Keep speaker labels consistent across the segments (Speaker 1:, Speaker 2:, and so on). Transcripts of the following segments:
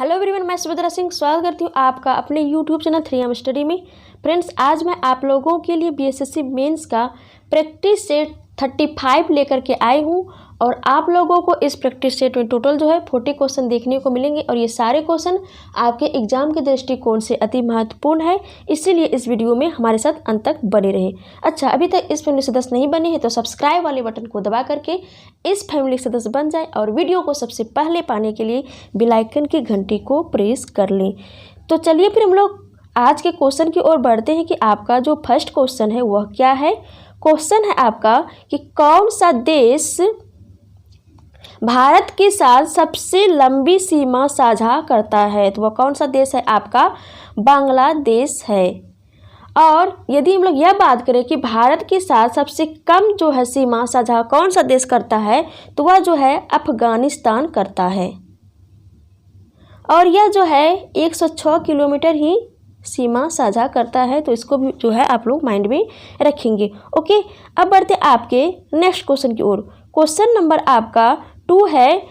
Speaker 1: Hello everyone, मैं सुभद्रा सिंह स्वागत करती हूँ आपका अपने यूट्यूब चैनल 3M स्टडी में। फ्रेंड्स, आज मैं आप लोगों के लिए बीएसएससी मेंस का प्रैक्टिस सेट 35 लेकर के आई हूँ और आप लोगों को इस प्रैक्टिस सेट में टोटल 40 क्वेश्चन देखने को मिलेंगे और ये सारे क्वेश्चन आपके एग्जाम के दृष्टिकोण से अति महत्वपूर्ण है, इसीलिए इस वीडियो में हमारे साथ अंत तक बने रहें। अच्छा, अभी तक इस फैमिली सदस्य नहीं बने हैं तो सब्सक्राइब वाले बटन को दबा करके इस फैमिली सदस्य बन जाए और वीडियो को सबसे पहले पाने के लिए बेल आइकन की घंटी को प्रेस कर लें। तो चलिए फिर हम लोग आज के क्वेश्चन की ओर बढ़ते हैं कि आपका जो फर्स्ट क्वेश्चन है वह क्या है। क्वेश्चन है आपका कि कौन सा देश भारत के साथ सबसे लंबी सीमा साझा करता है। तो वह कौन सा देश है आपका बांग्लादेश है। और यदि हम लोग यह बात करें कि भारत के साथ सबसे कम जो है सीमा साझा कौन सा देश करता है, तो वह जो है अफगानिस्तान करता है और यह जो है 106 किलोमीटर ही सीमा साझा करता है। तो इसको भी जो है आप लोग माइंड में रखेंगे। ओके, अब बढ़ते आपके नेक्स्ट क्वेश्चन की ओर। क्वेश्चन नंबर आपका 2 है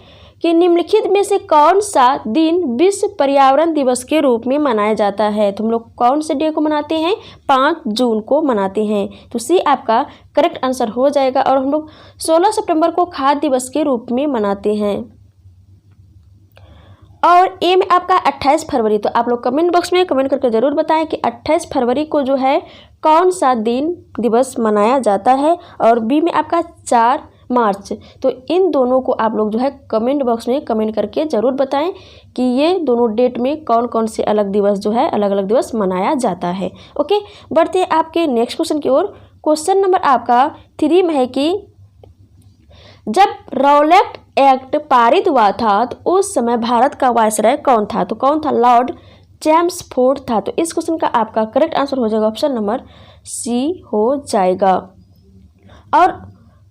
Speaker 1: कि निम्नलिखित में से कौन सा दिन विश्व पर्यावरण दिवस के रूप में मनाया जाता है। तो हम लोग कौन से डे को मनाते हैं, 5 जून को मनाते हैं। तो सी आपका करेक्ट आंसर हो जाएगा। और हम लोग 16 सितंबर को खाद्य दिवस के रूप में मनाते हैं। और ए में आपका 28 फरवरी। तो आप लोग कमेंट बॉक्स में कमेंट करके ज़रूर बताएं कि 28 फरवरी को जो है कौन सा दिन दिवस मनाया जाता है। और बी में आपका 4 मार्च। तो इन दोनों को आप लोग जो है कमेंट बॉक्स में कमेंट करके ज़रूर बताएं कि ये दोनों डेट में कौन कौन से अलग दिवस जो है अलग अलग दिवस मनाया जाता है। ओके, बढ़ते हैं आपके नेक्स्ट क्वेश्चन की ओर। क्वेश्चन नंबर आपका 3 में है कि जब रॉलेट एक्ट पारित हुआ था तो उस समय भारत का वायसराय कौन था। तो कौन था, लॉर्ड चैम्सफोर्ड था। तो इस क्वेश्चन का आपका करेक्ट आंसर हो जाएगा ऑप्शन नंबर सी हो जाएगा। और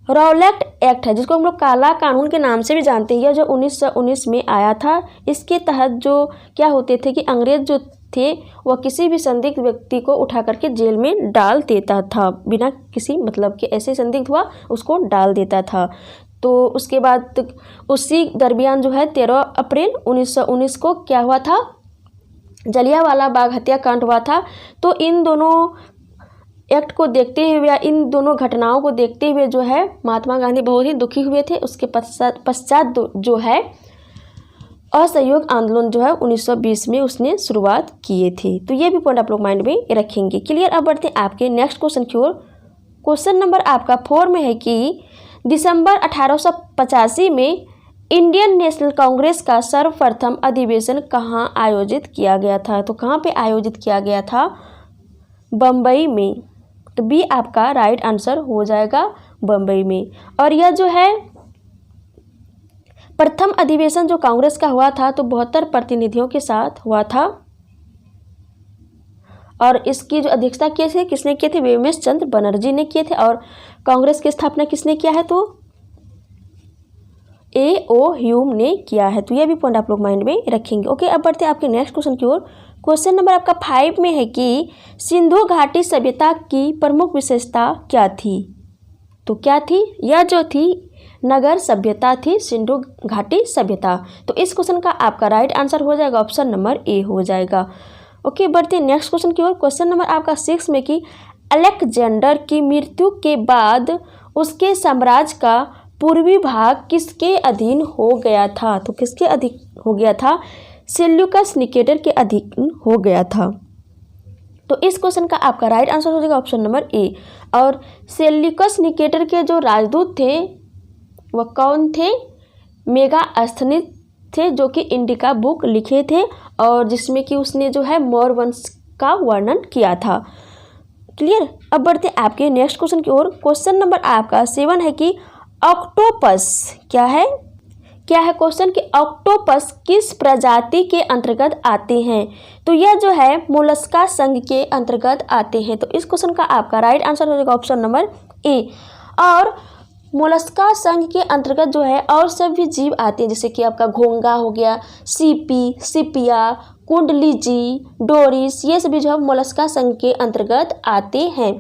Speaker 1: रॉलेट एक्ट है जिसको हम लोग काला कानून के नाम से भी जानते हैं, यह जो 1919 में आया था। इसके तहत जो क्या होते थे कि अंग्रेज जो थे वह किसी भी संदिग्ध व्यक्ति को उठा करके जेल में डाल देता था, बिना किसी मतलब के। ऐसे संदिग्ध हुआ उसको डाल देता था। तो उसके बाद उसी दरमियान जो है 13 अप्रैल 1919 को क्या हुआ था, जलियांवाला बाग हत्याकांड हुआ था। तो इन दोनों एक्ट को देखते हुए या इन दोनों घटनाओं को देखते हुए जो है महात्मा गांधी बहुत ही दुखी हुए थे। उसके पश्चात जो है असहयोग आंदोलन जो है 1920 में उसने शुरुआत किए थे। तो ये भी पॉइंट आप लोग माइंड में रखेंगे। क्लियर। अब बढ़ते हैं आपके नेक्स्ट क्वेश्चन की ओर। क्वेश्चन नंबर आपका 4 में है कि दिसंबर 1885 में इंडियन नेशनल कांग्रेस का सर्वप्रथम अधिवेशन कहाँ आयोजित किया गया था। तो कहाँ पे आयोजित किया गया था, बम्बई में। तो बी आपका राइट आंसर हो जाएगा, बम्बई में। और यह जो है प्रथम अधिवेशन जो कांग्रेस का हुआ था तो 72 प्रतिनिधियों के साथ हुआ था। और इसकी जो अध्यक्षता किए थे किसने किए थे, वेमेश चंद्र बनर्जी ने किए थे। और कांग्रेस की स्थापना किसने किया है, तो A.O. ह्यूम ने किया है। तो ये भी पॉइंट आप लोग माइंड में रखेंगे। ओके, अब बढ़ते हैं आपके नेक्स्ट क्वेश्चन की ओर। क्वेश्चन नंबर आपका 5 में है कि सिंधु घाटी सभ्यता की प्रमुख विशेषता क्या थी। तो क्या थी, यह जो थी नगर सभ्यता थी, सिंधु घाटी सभ्यता। तो इस क्वेश्चन का आपका राइट आंसर हो जाएगा ऑप्शन नंबर ए हो जाएगा। ओके, बढ़ते हैं नेक्स्ट क्वेश्चन की ओर। क्वेश्चन नंबर आपका 6 में कि अलेक्जेंडर की मृत्यु के बाद उसके साम्राज्य का पूर्वी भाग किसके अधीन हो गया था। तो किसके अधीन हो गया था, सेल्यूकस निकेटर के अधीन हो गया था। तो इस क्वेश्चन का आपका राइट आंसर हो जाएगा ऑप्शन नंबर ए। और सेल्यूकस निकेटर के जो राजदूत थे वह कौन थे, मेगास्थनीज थे, जो कि इंडिका बुक लिखे थे और जिसमें कि उसने जो है मौर्य वंश का वर्णन किया था। क्लियर। अब बढ़ते आपके नेक्स्ट क्वेश्चन की ओर। क्वेश्चन नंबर आपका 7 है कि ऑक्टोपस क्या है क्वेश्चन कि ऑक्टोपस किस प्रजाति के अंतर्गत आते हैं। तो यह जो है मोलस्का संघ के अंतर्गत आते हैं। तो इस क्वेश्चन का आपका राइट आंसर हो जाएगा ऑप्शन नंबर ए। और मोलस्का संघ के अंतर्गत जो है और सब भी जीव आते हैं, जैसे कि आपका घोंगा हो गया, सीपी, सिपिया, कुंडलीजी, डोरिस, ये सभी जो है मोलस्का संघ के अंतर्गत आते हैं।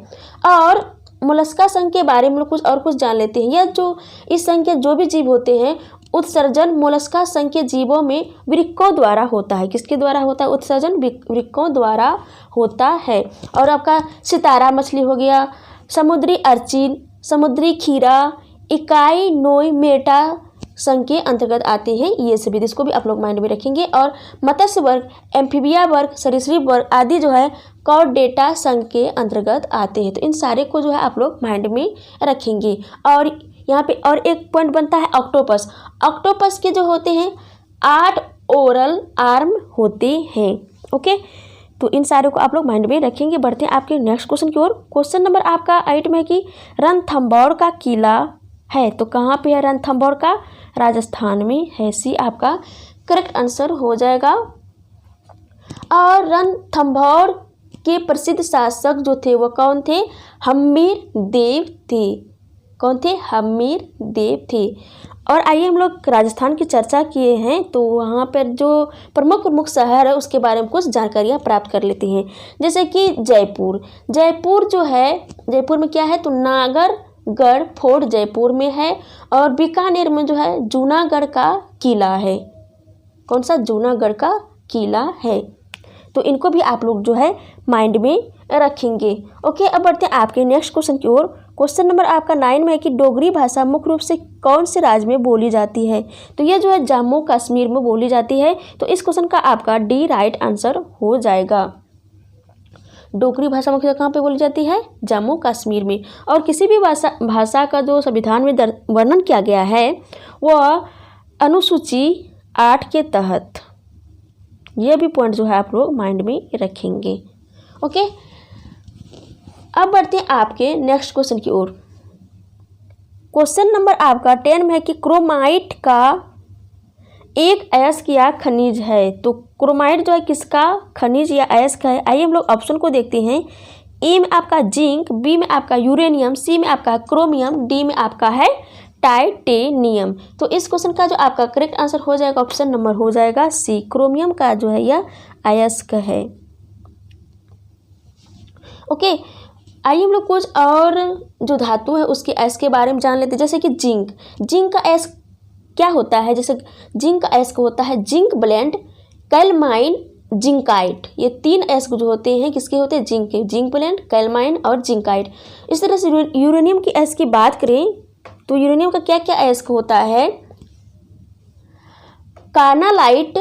Speaker 1: और मोलस्का संघ के बारे में कुछ जान लेते हैं। यह जो इस संघ के जो भी जीव होते हैं उत्सर्जन मोलस्का संघ के जीवों में वृक्कों द्वारा होता है। किसके द्वारा होता है? उत्सर्जन वृक्कों द्वारा होता है। और आपका सितारा मछली हो गया, समुद्री अर्चिन, समुद्री खीरा, इकाई नोई मेटा संघ के अंतर्गत आते हैं ये सभी, इसको भी आप लोग माइंड में रखेंगे। और मत्स्य वर्ग, एम्फीबिया वर्ग, सरीसृप वर्ग आदि जो है कॉर्डेटा संघ के अंतर्गत आते हैं। तो इन सारे को जो है आप लोग माइंड में रखेंगे। और यहाँ पे और एक पॉइंट बनता है ऑक्टोपस। ऑक्टोपस के जो होते हैं 8 ओरल आर्म होते हैं। ओके, तो इन सारे को आप लोग माइंड में रखेंगे। बढ़ते हैं आपके नेक्स्ट क्वेश्चन की ओर। क्वेश्चन नंबर आपका 8 में है कि रणथंभौर का किला है, तो कहाँ पे है रणथंभौर का? राजस्थान में है। सी आपका करेक्ट आंसर हो जाएगा। और रणथंभौर के प्रसिद्ध शासक जो थे वो कौन थे? हम्मीर देव थे। कौन थे? हम्मीर देव थे। और आइए हम लोग राजस्थान की चर्चा किए हैं, तो वहाँ पर जो प्रमुख शहर है उसके बारे में कुछ जानकारियाँ प्राप्त कर लेते हैं। जैसे कि जयपुर। जयपुर जो है, जयपुर में क्या है? तो नागरगढ़ फोर्ट जयपुर में है। और बीकानेर में जो है जूनागढ़ का किला है। कौन सा? जूनागढ़ का किला है। तो इनको भी आप लोग जो है माइंड में रखेंगे। ओके, अब बढ़ते हैं आपके नेक्स्ट क्वेश्चन की ओर। क्वेश्चन नंबर आपका 9 में है कि डोगरी भाषा मुख्य रूप से कौन से राज्य में बोली जाती है? तो ये जो है जम्मू कश्मीर में बोली जाती है। तो इस क्वेश्चन का आपका डी राइट आंसर हो जाएगा। डोगरी भाषा मुख्यतः कहाँ पे बोली जाती है? जम्मू कश्मीर में। और किसी भी भाषा का जो संविधान में वर्णन किया गया है वह अनुसूची 8 के तहत। यह भी पॉइंट जो है आप लोग माइंड में रखेंगे। ओके, अब बढ़ते हैं आपके नेक्स्ट क्वेश्चन की ओर। क्वेश्चन नंबर आपका 10 में है कि क्रोमाइट का एक अयस्क या खनिज है। तो क्रोमाइट जो है किसका खनिज या अयस्क है? आइए हम लोग ऑप्शन को देखते हैं। ए में आपका जिंक, बी में आपका यूरेनियम, सी में आपका क्रोमियम, डी में आपका है टाइटेनियम। तो इस क्वेश्चन का जो आपका करेक्ट आंसर हो जाएगा ऑप्शन नंबर हो जाएगा सी, क्रोमियम का जो है यह अयस्क है। ओके, आइए हम लोग कुछ और जो धातु है उसके अयस्क के बारे में जान लेते हैं। जैसे कि जिंक। जिंक का अयस्क क्या होता है? जैसे जिंक का अयस्क होता है जिंक ब्लेंड, कैलमाइन, जिंकाइट। ये 3 अयस्क जो होते हैं किसके होते हैं? जिंक के। जिंक ब्लेंड, कैलमाइन और जिंकाइट। इस तरह से यूरेनियम के अयस्क की बात करें तो यूरेनियम का क्या क्या अयस्क होता है? कार्नालाइट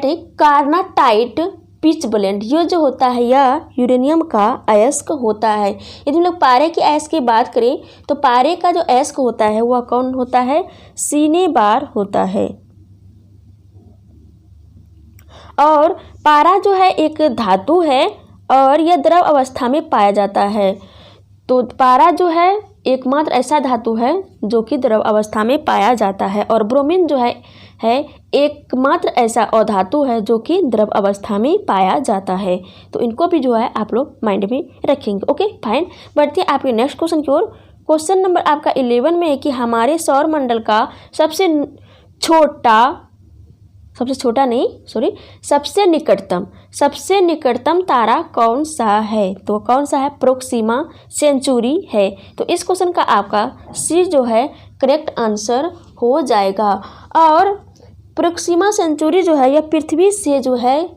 Speaker 1: है, कार्नाटाइट, पिच ब्लेंड। ये जो होता है यह यूरेनियम का अयस्क होता है। यदि हम लोग पारे के अयस्क की बात करें तो पारे का जो अयस्क होता है वह कौन होता है? सिनेबार होता है। और पारा जो है एक धातु है और यह द्रव अवस्था में पाया जाता है। तो पारा जो है एकमात्र ऐसा धातु है जो कि द्रव अवस्था में पाया जाता है। और ब्रोमीन जो है एकमात्र ऐसा अधातु है जो कि द्रव अवस्था में पाया जाता है। तो इनको भी जो है आप लोग माइंड में रखेंगे। ओके फाइन, बढ़ते हैं आपके नेक्स्ट क्वेश्चन की ओर। क्वेश्चन नंबर आपका 11 में है कि हमारे सौर मंडल का सबसे निकटतम तारा कौन सा है? तो कौन सा है? प्रोक्सिमा सेंचुरी है। तो इस क्वेश्चन का आपका सी जो है करेक्ट आंसर हो जाएगा। और प्रोक्सिमा सेंचुरी जो है यह पृथ्वी से जो है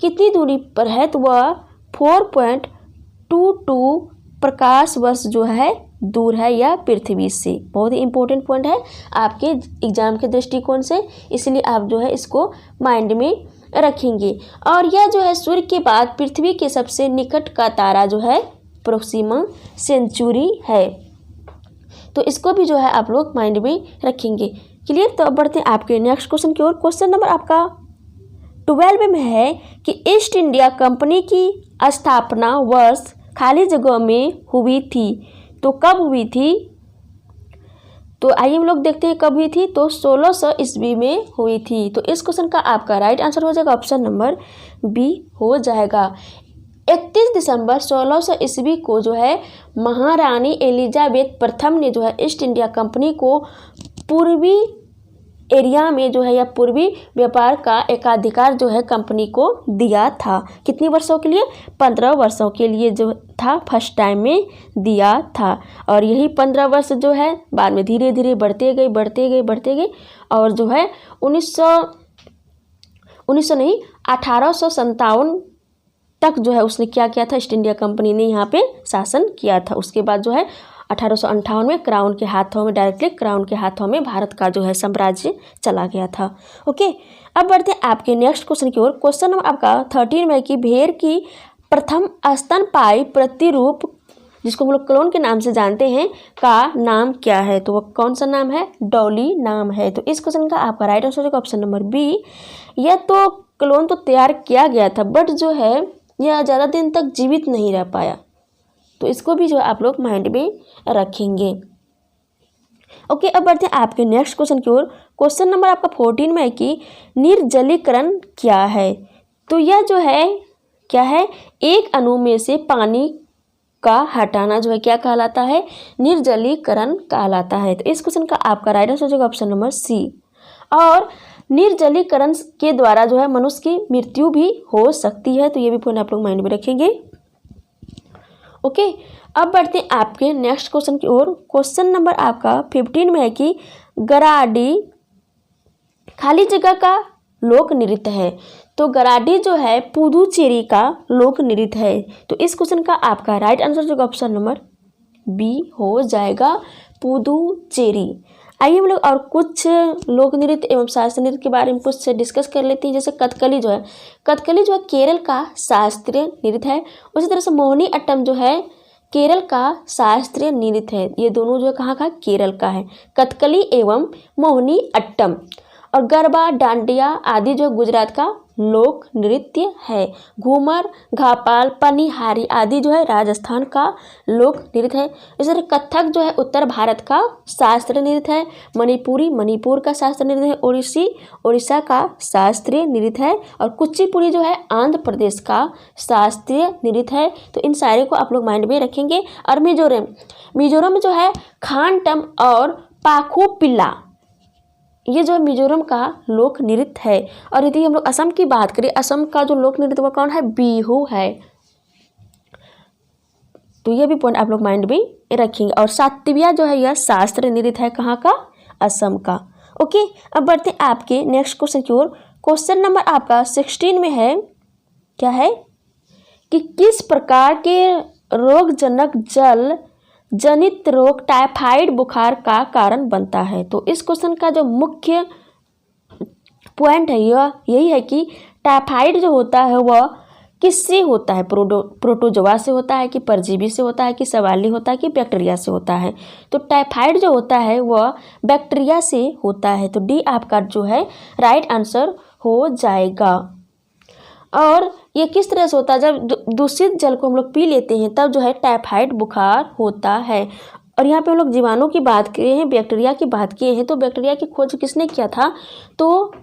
Speaker 1: कितनी दूरी पर है? तो वह 4.22 प्रकाश वर्ष जो है दूर है या पृथ्वी से। बहुत ही इंपॉर्टेंट पॉइंट है आपके एग्जाम के दृष्टिकोण से, इसलिए आप जो है इसको माइंड में रखेंगे। और यह जो है सूर्य के बाद पृथ्वी के सबसे निकट का तारा जो है प्रोक्सिमा सेंचुरी है। तो इसको भी जो है आप लोग माइंड में रखेंगे। क्लियर? तो अब बढ़ते हैं आपके नेक्स्ट क्वेश्चन की ओर। क्वेश्चन नंबर आपका 12 में है कि ईस्ट इंडिया कंपनी की स्थापना वर्ष खाली जगह में हुई थी। तो कब हुई थी? तो आइए हम लोग देखते हैं कब हुई थी। तो 1600 ईस्वी में हुई थी। तो इस क्वेश्चन का आपका राइट आंसर हो जाएगा ऑप्शन नंबर बी हो जाएगा। 31 दिसंबर 1600 ईस्वी को जो है महारानी एलिजाबेथ प्रथम ने जो है ईस्ट इंडिया कंपनी को पूर्वी एरिया में जो है या पूर्वी व्यापार का एकाधिकार जो है कंपनी को दिया था। कितनी वर्षों के लिए? 15 वर्षों के लिए जो था फर्स्ट टाइम में दिया था। और यही 15 वर्ष जो है बाद में धीरे धीरे बढ़ते गए और जो है 1857 तक जो है उसने क्या किया था, ईस्ट इंडिया कंपनी ने यहाँ पे शासन किया था। उसके बाद जो है 1858 में क्राउन के हाथों में, डायरेक्टली क्राउन के हाथों में भारत का जो है साम्राज्य चला गया था। ओके, अब बढ़ते हैं आपके नेक्स्ट क्वेश्चन की ओर। क्वेश्चन नंबर आपका 13 में कि भेड़ की प्रथम स्तनपायी प्रतिरूप, जिसको हम लोग क्लोन के नाम से जानते हैं, का नाम क्या है? तो वो कौन सा नाम है? डॉली नाम है। तो इस क्वेश्चन का आपका राइट आंसर होगा ऑप्शन नंबर बी। यह तो क्लोन तो तैयार किया गया था, बट जो है यह ज़्यादा दिन तक जीवित नहीं रह पाया, तो इसको भी जो आप लोग माइंड में रखेंगे। ओके, अब बढ़ते हैं आपके नेक्स्ट क्वेश्चन की ओर। क्वेश्चन नंबर आपका 14 में है कि निर्जलीकरण क्या है? तो यह जो है क्या है? एक अणु में से पानी का हटाना जो है क्या कहलाता है? निर्जलीकरण कहलाता है। तो इस क्वेश्चन का आपका राइट आंसर होगा ऑप्शन नंबर सी। और निर्जलीकरण के द्वारा जो है मनुष्य की मृत्यु भी हो सकती है, तो ये भी पॉइंट आप लोग माइंड में रखेंगे। ओके, अब बढ़ते हैं आपके नेक्स्ट क्वेश्चन की ओर। क्वेश्चन नंबर आपका 15 में है कि गराडी खाली जगह का लोक नृत्य है। तो गराडी जो है पुदुचेरी का लोक नृत्य है। तो इस क्वेश्चन का आपका राइट आंसर जो ऑप्शन नंबर बी हो जाएगा, पुदुचेरी। आइए हम लोग और कुछ लोक नृत्य एवं शास्त्रीय नृत्य के बारे में कुछ डिस्कस कर लेते हैं। जैसे कथकली जो है केरल का शास्त्रीय नृत्य है। उसी तरह से मोहिनी अट्टम जो है केरल का शास्त्रीय नृत्य है। ये दोनों जो है कहाँ का? केरल का है, कथकली एवं मोहिनी अट्टम। और गरबा, डांडिया आदि जो गुजरात का लोक नृत्य है। घूमर, घापाल, पनिहारी आदि जो है राजस्थान का लोक नृत्य है। इस तरह कथक जो है उत्तर भारत का शास्त्रीय नृत्य है। मणिपुरी मणिपुर का शास्त्रीय नृत्य है। ओडिसी उड़ीसा का शास्त्रीय नृत्य है। और कुचिपुड़ी जो है आंध्र प्रदेश का शास्त्रीय नृत्य है। तो इन सारे को आप लोग माइंड में रखेंगे। और मिजोरम में जो है खानटम और पाखू पिल्ला, ये जो मिजोरम का लोक नृत्य है। और यदि हम लोग असम की बात करें, असम का जो लोक नृत्य वो कौन है? बिहू है। तो ये भी पॉइंट आप लोग माइंड में रखेंगे। और सात्विया जो है यह शास्त्रीय नृत्य है, कहाँ का? असम का। ओके, अब बढ़ते हैं आपके नेक्स्ट क्वेश्चन की ओर। क्वेश्चन नंबर आपका 16 में है, क्या है कि किस प्रकार के रोगजनक जल जनित रोग टाइफाइड बुखार का कारण बनता है? तो इस क्वेश्चन का जो मुख्य पॉइंट है यह यही है कि टाइफाइड जो होता है वह किससे होता है? प्रोटोजोआ से होता है कि परजीवी से होता है कि सवाली होता है कि बैक्टीरिया से होता है? तो टाइफाइड जो होता है वह बैक्टीरिया से होता है। तो डी आपका जो है राइट आंसर हो जाएगा। और ये किस तरह से होता है? जब दूषित जल को हम लोग पी लेते हैं तब जो है टाइफाइड बुखार होता है। और यहाँ पे हम लोग जीवाणु की बात किए हैं, बैक्टीरिया की बात किए हैं। तो बैक्टीरिया की खोज किसने किया था? तो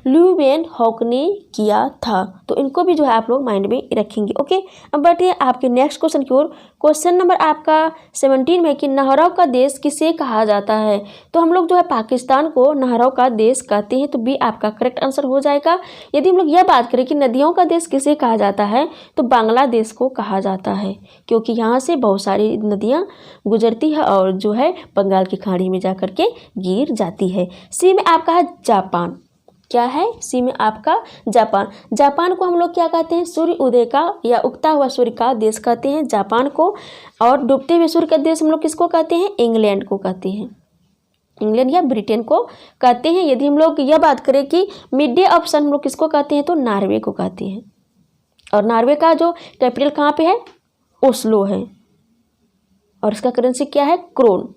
Speaker 1: ल्यूवेनहॉक ने किया था। तो इनको भी जो है आप लोग माइंड में रखेंगे। ओके, अब बढ़िए आपके नेक्स्ट क्वेश्चन की ओर। क्वेश्चन नंबर आपका 17 में कि नहरों का देश किसे कहा जाता है? तो हम लोग जो है पाकिस्तान को नहरों का देश कहते हैं। तो बी आपका करेक्ट आंसर हो जाएगा। यदि हम लोग यह बात करें कि नदियों का देश किसे कहा जाता है, तो बांग्लादेश को कहा जाता है, क्योंकि यहाँ से बहुत सारी नदियाँ गुजरती है और जो है बंगाल की खाड़ी में जा करके गिर जाती है। सी में आपका है जापान। क्या है? सी में आपका जापान। जापान को हम लोग क्या कहते हैं? सूर्य उदय का या उगता हुआ सूर्य का देश कहते हैं जापान को। और डूबते हुए सूर्य का देश हम लोग किसको कहते हैं? इंग्लैंड को कहते हैं, इंग्लैंड या ब्रिटेन को कहते हैं। यदि हम लोग यह बात करें कि मिड डे ऑफ सन हम लोग किसको कहते हैं, तो नॉर्वे को कहते हैं। और नॉर्वे का जो कैपिटल कहाँ पे है? ओस्लो है। और इसका करेंसी क्या है? क्रोन।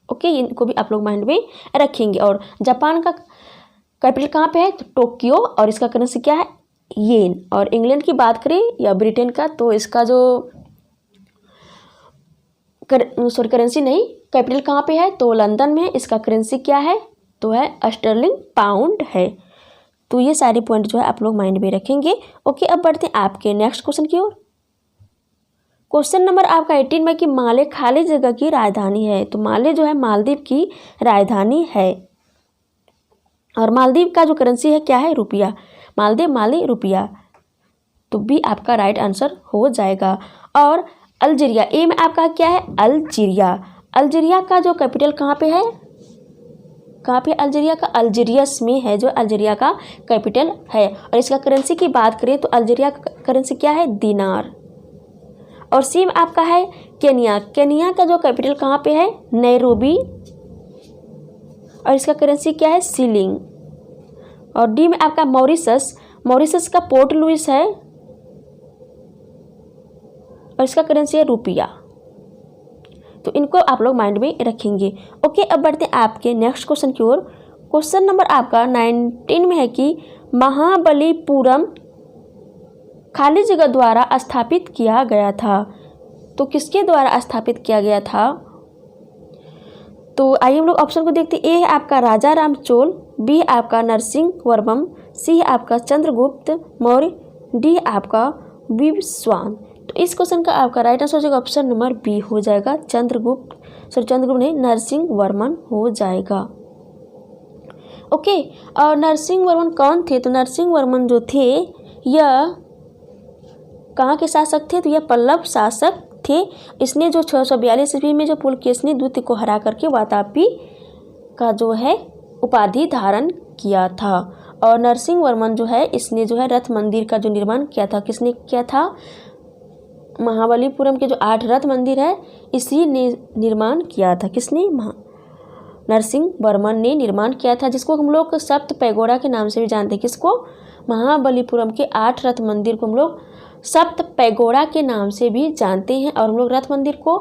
Speaker 1: ओके, इनको भी आप लोग माइंड में रखेंगे। और जापान का कैपिटल कहाँ पे है? तो टोक्यो। और इसका करेंसी क्या है? येन। और इंग्लैंड की बात करें या ब्रिटेन का, तो इसका जो करेंसी नहीं, कैपिटल कहाँ पे है? तो लंदन में। इसका करेंसी क्या है? तो है स्टर्लिंग पाउंड है। तो ये सारे पॉइंट जो है आप लोग माइंड में रखेंगे। ओके, अब बढ़ते हैं आपके नेक्स्ट क्वेश्चन की ओर। क्वेश्चन नंबर आपका 18 में कि माले खाली जगह की राजधानी है। तो माले जो है मालदीव की राजधानी है। और मालदीव का जो करेंसी है क्या है, रुपया। मालदीव माली रुपया, तो बी आपका राइट आंसर हो जाएगा। और अल्जीरिया, ए में आपका क्या है, अल्जीरिया। अल्जीरिया का जो कैपिटल कहाँ पे है, कहाँ पे अल्जीरिया का, अल्जीरियस में है जो अल्जीरिया का कैपिटल है। और इसका करेंसी की बात करें तो अल्जीरिया का करेंसी क्या है, दिनार। और सी में आपका है केनिया। केनिया का जो कैपिटल कहाँ पे है, नैरोबी, और इसका करेंसी क्या है, सीलिंग। और डी में आपका मॉरिशस। मॉरिशस का पोर्ट लुइस है और इसका करेंसी है रुपया। तो इनको आप लोग माइंड में रखेंगे। ओके, अब बढ़ते हैं आपके नेक्स्ट क्वेश्चन की ओर। क्वेश्चन नंबर आपका 19 में है कि महाबलीपुरम खाली जगह द्वारा स्थापित किया गया था। तो किसके द्वारा स्थापित किया गया था, तो आइए हम लोग ऑप्शन को देखते हैं। ए है आपका राजा राम चोल, बी है आपका नरसिंह वर्मन, सी है आपका चंद्रगुप्त मौर्य, डी आपका विवस्वान। तो इस क्वेश्चन का आपका राइट आंसर हो जाएगा ऑप्शन नंबर बी हो जाएगा, चंद्रगुप्त नहीं, नरसिंह वर्मन हो जाएगा। ओके, और नरसिंह वर्मन कौन थे, तो नरसिंह वर्मन जो थे यह कहाँ के शासक थे, तो यह पल्लव शासक थे। इसने जो 642 ईस्वी में जो पुलकेशिनी द्वितीय को हरा करके वातापी का जो है उपाधि धारण किया था। और नरसिंह वर्मन जो है इसने जो है रथ मंदिर का जो निर्माण किया था, किसने किया था, महाबलीपुरम के जो 8 रथ मंदिर है इसी ने निर्माण किया था। किसने, नरसिंह वर्मन ने निर्माण किया था, जिसको हम लोग सप्त पैगोडा के नाम से भी जानते हैं। किसको, महाबलीपुरम के 8 रथ मंदिर को हम लोग सप्त पैगोडा के नाम से भी जानते हैं। और हम लोग रथ मंदिर को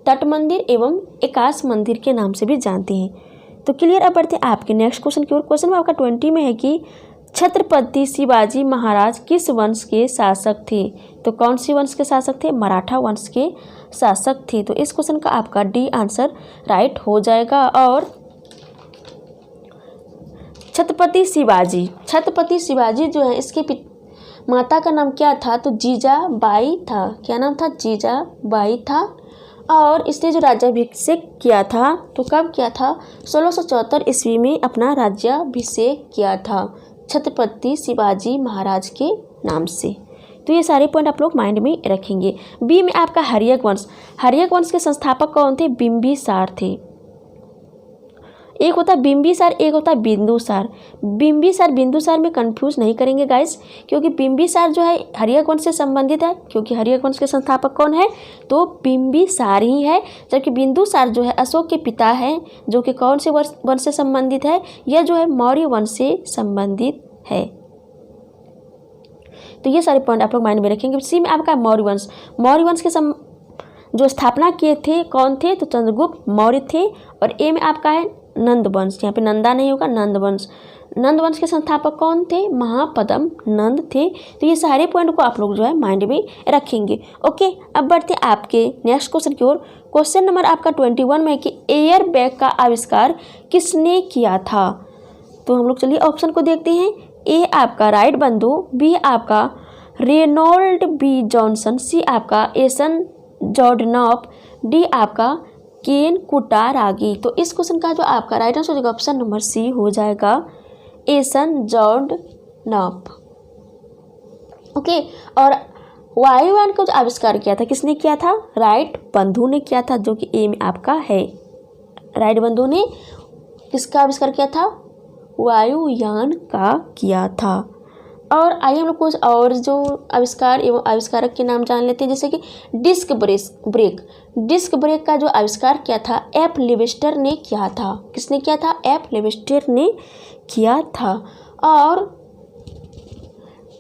Speaker 1: तट मंदिर एवं एकाश मंदिर के नाम से भी जानते हैं। तो क्लियर, अब बढ़ते हैं आपके नेक्स्ट क्वेश्चन की ओर। क्वेश्चन में आपका 20 में है कि छत्रपति शिवाजी महाराज किस वंश के शासक थे। तो कौन सी वंश के शासक थे, मराठा वंश के शासक थे। तो इस क्वेश्चन का आपका डी आंसर राइट हो जाएगा। और छत्रपति शिवाजी जो है इसके माता का नाम क्या था, तो जीजाबाई था। क्या नाम था, जीजाबाई था। और इसने जो राज्याभिषेक किया था तो कब किया था, 1674 ईस्वी में अपना राज्याभिषेक किया था छत्रपति शिवाजी महाराज के नाम से। तो ये सारे पॉइंट आप लोग माइंड में रखेंगे। बी में आपका हर्यक वंश के संस्थापक कौन थे, बिंबिसार थे। एक होता है बिंबिसार, एक होता है बिंदुसार। बिंदुसार में कंफ्यूज नहीं करेंगे गाइस, क्योंकि बिंबिसार जो है हर्यक वंश से संबंधित है, क्योंकि हर्यक वंश के संस्थापक कौन है, तो बिंबिसार ही है। जबकि बिंदुसार जो है अशोक के पिता है, जो कि कौन से वंश से संबंधित है, यह जो है मौर्य वंश से संबंधित है। तो ये सारे पॉइंट आप लोग माइंड में रखेंगे। सी में आपका मौर्य वंश के जो स्थापना किए थे कौन थे, तो चंद्रगुप्त मौर्य थे। और ए में आपका है नंद वंश, यहाँ पे नंदा नहीं होगा, नंद वंश के संस्थापक कौन थे, महापद्म नंद थे। तो ये सारे पॉइंट को आप लोग जो है माइंड में रखेंगे। ओके, अब बढ़ते हैं आपके नेक्स्ट क्वेश्चन की ओर। क्वेश्चन नंबर आपका 21 में है कि एयर बैग का आविष्कार किसने किया था। तो हम लोग चलिए ऑप्शन को देखते हैं। ए आपका राइट बंधु, बी आपका रेनॉल्ड बी जॉनसन, सी आपका एसन जॉर्डनॉफ, डी आपका केन कुटारागी। तो इस क्वेश्चन का जो आपका राइट आंसर हो जाएगा ऑप्शन नंबर सी हो जाएगा, एसन जॉर्डनॉफ। ओके, और वायुयान का जो आविष्कार किया था किसने किया था, राइट बंधु ने किया था, जो कि ए में आपका है। राइट बंधु ने किसका आविष्कार किया था, वायुयान का किया था। और आइए हम लोग कुछ और जो आविष्कार एवं आविष्कारक के नाम जान लेते हैं, जैसे कि डिस्क ब्रेक का जो आविष्कार किया था एफ लिवेस्टर ने किया था। किसने किया था, एफ लिवेस्टर ने किया था। और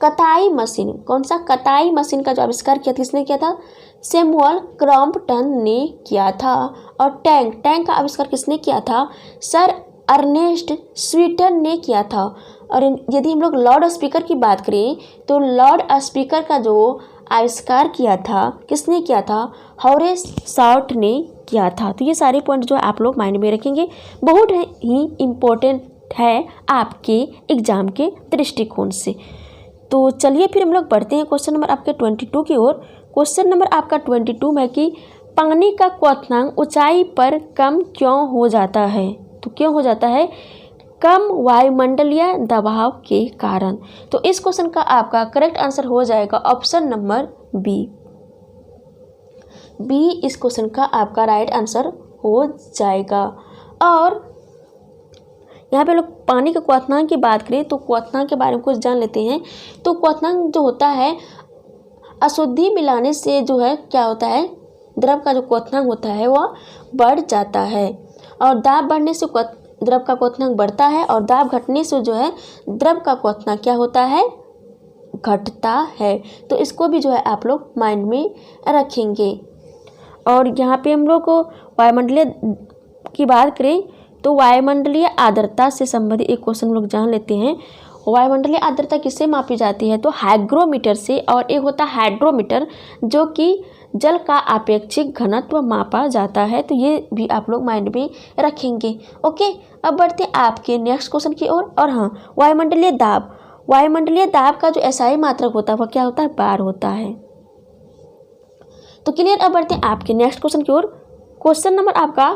Speaker 1: कताई मशीन, कौन सा, कताई मशीन का जो आविष्कार किया था किसने किया था, सैमुअल क्रॉम्पटन ने किया था। और टैंक का आविष्कार किसने किया था, सर अर्नेस्ट स्वीटन ने किया था। और यदि हम लोग लाउड स्पीकर की बात करें तो लाउड स्पीकर का जो आविष्कार किया था किसने किया था, हॉरेस शॉर्ट ने किया था। तो ये सारे पॉइंट जो आप लोग माइंड में रखेंगे, बहुत ही इम्पोर्टेंट है आपके एग्जाम के दृष्टिकोण से। तो चलिए फिर हम लोग बढ़ते हैं क्वेश्चन नंबर आपके 22 की ओर। क्वेश्चन नंबर आपका 22 में कि पानी का क्वथनांक ऊंचाई पर कम क्यों हो जाता है। तो क्यों हो जाता है, कम वायुमंडलीय दबाव के कारण। तो इस क्वेश्चन का आपका करेक्ट आंसर हो जाएगा ऑप्शन नंबर बी। बी इस क्वेश्चन का आपका राइट आंसर हो जाएगा। और यहाँ पे लोग पानी के क्वथनांक की बात करें तो क्वथनांक के बारे में कुछ जान लेते हैं। तो क्वथनांक जो होता है, अशुद्धि मिलाने से जो है क्या होता है, द्रव का जो क्वथनांक होता है वह बढ़ जाता है, और दाब बढ़ने से द्रव का क्वथनांक बढ़ता है, और दाब घटने से जो है द्रव का क्वथनांक क्या होता है, घटता है। तो इसको भी जो है आप लोग माइंड में रखेंगे। और यहाँ पे हम लोग को वायुमंडलीय की बात करें तो वायुमंडलीय आर्द्रता से संबंधित एक क्वेश्चन हम लोग जान लेते हैं। वायुमंडलीय आर्द्रता किससे मापी जाती है, तो हाइग्रोमीटर से, और एक होता है हाइड्रोमीटर जो कि जल का आपेक्षिक घनत्व मापा जाता है। तो ये भी आप लोग माइंड में रखेंगे। ओके, अब बढ़ते हैं आपके नेक्स्ट क्वेश्चन की ओर। और हाँ, वायुमंडलीय दाब, वायुमंडलीय दाब का जो एसआई मात्रक होता है वह क्या होता है, बार होता है। तो क्लियर। अब बढ़ते हैं आपके नेक्स्ट क्वेश्चन की ओर। क्वेश्चन नंबर आपका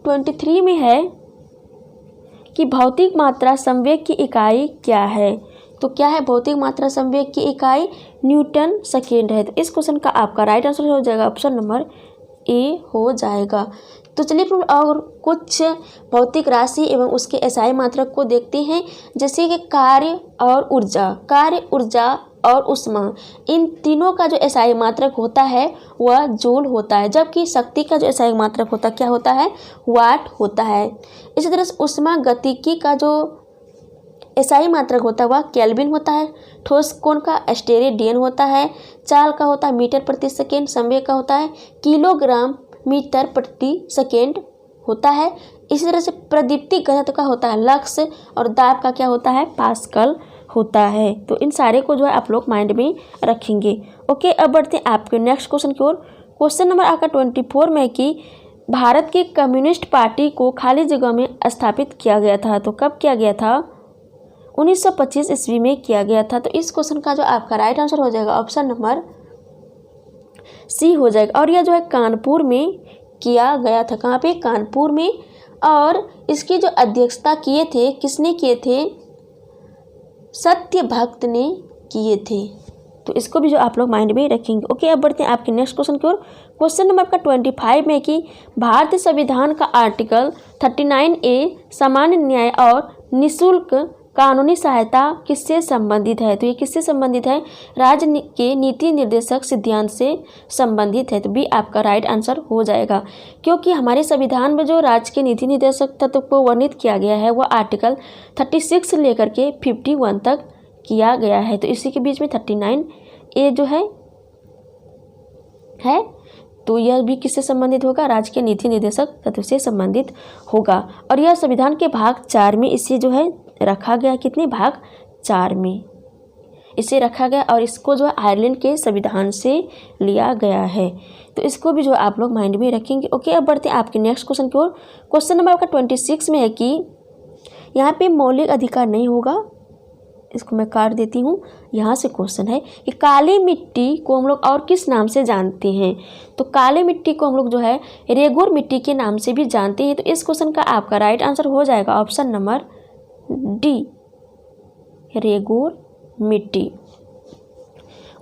Speaker 1: 23 में है कि भौतिक मात्रा संवेग की इकाई क्या है। तो क्या है भौतिक मात्रा संवेग की इकाई, न्यूटन सेकेंड है। तो इस क्वेश्चन का आपका राइट आंसर हो जाएगा ऑप्शन नंबर ए हो जाएगा। तो चलिए और कुछ भौतिक राशि एवं उसके एसआई मात्रक को देखते हैं, जैसे कि कार्य और ऊर्जा और उष्मा, इन तीनों का जो एसआई मात्रक होता है वह जूल होता है, जबकि शक्ति का जो एसआई मात्रक होता है क्या होता है, वाट होता है। इसी तरह से उष्मा गतिकी का जो एसआई मात्रक होता है वह केल्विन होता है, ठोस कोण का स्टेरेडियन होता है, चाल का होता है मीटर प्रति सेकेंड, संवेग का होता है किलोग्राम मीटर प्रति सेकेंड होता है। इसी तरह से प्रदीप्ति घनत्व का होता है लक्स, और दाब का क्या होता है, पास्कल होता है। तो इन सारे को जो है आप लोग माइंड में रखेंगे। ओके, अब बढ़ते हैं आपके नेक्स्ट क्वेश्चन की ओर। क्वेश्चन नंबर आपका 24 में कि भारत की कम्युनिस्ट पार्टी को खाली जगह में स्थापित किया गया था। तो कब किया गया था, 1925 ईस्वी में किया गया था। तो इस क्वेश्चन का जो आपका राइट आंसर हो जाएगा ऑप्शन नंबर सी हो जाएगा। और यह जो है कानपुर में किया गया था। कहाँ पे, कानपुर में। और इसकी जो अध्यक्षता किए थे, किसने किए थे, सत्य भक्त ने किए थे। तो इसको भी जो आप लोग माइंड में रखेंगे। ओके, अब बढ़ते हैं आपके नेक्स्ट क्वेश्चन की ओर। क्वेश्चन नंबर आपका 25 में कि भारतीय संविधान का आर्टिकल 39A सामान्य न्याय और निःशुल्क कानूनी सहायता किससे संबंधित है। तो ये किससे संबंधित है, राज्य के नीति निर्देशक सिद्धांत से संबंधित है। तो बी आपका राइट आंसर हो जाएगा, क्योंकि हमारे संविधान में जो राज्य के नीति निर्देशक तत्व को वर्णित किया गया है वह आर्टिकल 36 से लेकर के 51 तक किया गया है। तो इसी के बीच में 39A जो है तो यह भी किससे संबंधित होगा, राज्य के नीति निर्देशक तत्व से संबंधित होगा। और यह संविधान के भाग 4 में इसे जो है रखा गया, कितने भाग 4 में इसे रखा गया, और इसको जो है आयरलैंड के संविधान से लिया गया है। तो इसको भी जो आप लोग माइंड में रखेंगे। ओके, अब बढ़ते हैं आपके नेक्स्ट क्वेश्चन की ओर। क्वेश्चन नंबर आपका 26 में है कि यहाँ पे मौलिक अधिकार नहीं होगा, इसको मैं काट देती हूँ। यहाँ से क्वेश्चन है कि काली मिट्टी को हम लोग और किस नाम से जानते हैं। तो काली मिट्टी को हम लोग जो है रेगुर मिट्टी के नाम से भी जानते हैं। तो इस क्वेश्चन का आपका राइट आंसर हो जाएगा ऑप्शन नंबर डी, रेगुर मिट्टी।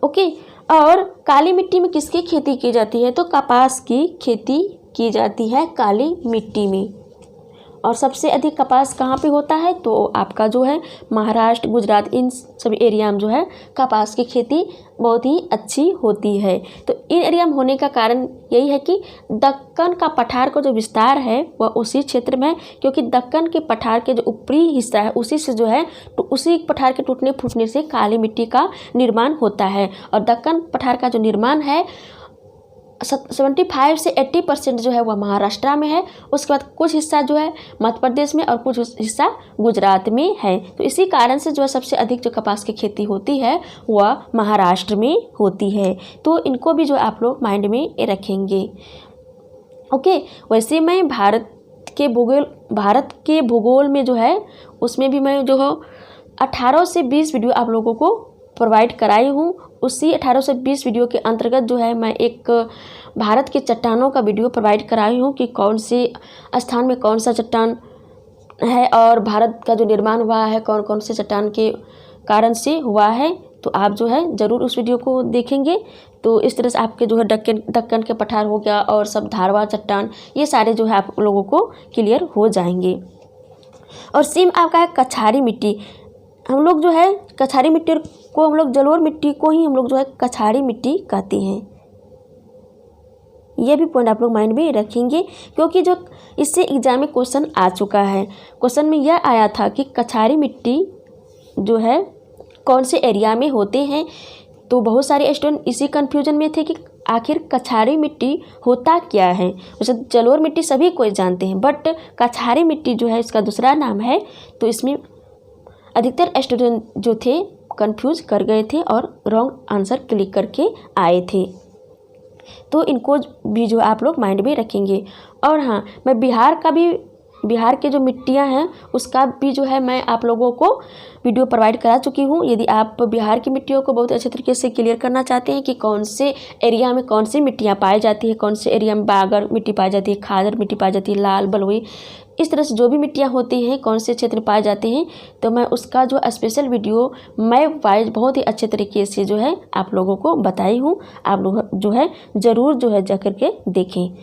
Speaker 1: ओके, और काली मिट्टी में किसकी खेती की जाती है, तो कपास की खेती की जाती है काली मिट्टी में। और सबसे अधिक कपास कहाँ पे होता है, तो आपका जो है महाराष्ट्र, गुजरात, इन सभी एरिया में जो है कपास की खेती बहुत ही अच्छी होती है। तो इन एरिया में होने का कारण यही है कि दक्कन का पठार का जो विस्तार है वह उसी क्षेत्र में है, क्योंकि दक्कन के पठार के जो ऊपरी हिस्सा है उसी से जो है तो उसी पठार के टूटने फूटने से काली मिट्टी का निर्माण होता है। और दक्कन पठार का जो निर्माण है 75 से 80% जो है वह महाराष्ट्र में है। उसके बाद कुछ हिस्सा जो है मध्य प्रदेश में और कुछ हिस्सा गुजरात में है। तो इसी कारण से जो है सबसे अधिक जो कपास की खेती होती है वह महाराष्ट्र में होती है। तो इनको भी जो आप लोग माइंड में रखेंगे। ओके, वैसे मैं भारत के भूगोल में जो है उसमें भी मैं जो है 18 से 20 वीडियो आप लोगों को प्रोवाइड कराई हूँ। उसी 18 से 20 वीडियो के अंतर्गत जो है मैं एक भारत के चट्टानों का वीडियो प्रोवाइड कराई हूँ कि कौन से स्थान में कौन सा चट्टान है और भारत का जो निर्माण हुआ है कौन कौन से चट्टान के कारण से हुआ है, तो आप जो है ज़रूर उस वीडियो को देखेंगे। तो इस तरह से आपके जो है दक्कन के पठार हो गया और सब धारवा चट्टान, ये सारे जो है आप लोगों को क्लियर हो जाएंगे। और सेम आपका है कछारी मिट्टी। हम लोग जो है कछारी मिट्टी को हम लोग जलोढ़ मिट्टी को ही हम लोग जो है कछारी मिट्टी कहते हैं। ये भी पॉइंट आप लोग माइंड में रखेंगे, क्योंकि जो इससे एग्जाम में क्वेश्चन आ चुका है। क्वेश्चन में यह आया था कि कछारी मिट्टी जो है कौन से एरिया में होते हैं। तो बहुत सारे स्टूडेंट इसी कन्फ्यूजन में थे कि आखिर कछारी मिट्टी होता क्या है। वैसे जलोढ़ मिट्टी सभी कोई जानते हैं, बट कछारी मिट्टी जो है इसका दूसरा नाम है। तो इसमें अधिकतर स्टूडेंट जो थे कंफ्यूज कर गए थे और रॉन्ग आंसर क्लिक करके आए थे। तो इनको भी जो आप लोग माइंड में रखेंगे। और हाँ, मैं बिहार के जो मिट्टियाँ हैं उसका भी जो है मैं आप लोगों को वीडियो प्रोवाइड करा चुकी हूँ। यदि आप बिहार की मिट्टियों को बहुत अच्छे तरीके से क्लियर करना चाहते हैं कि कौन से एरिया में कौन सी मिट्टियाँ पाई जाती है, कौन से एरिया में बागर मिट्टी पाई जाती है, खादर मिट्टी पाई जाती है, लाल बलुई, इस तरह से जो भी मिट्टियाँ होती हैं कौन से क्षेत्र पाए जाते हैं, तो मैं उसका जो स्पेशल वीडियो मैं वाइज बहुत ही अच्छे तरीके से जो है आप लोगों को बताई हूँ। आप लोग जो है ज़रूर जो है जा करके देखें।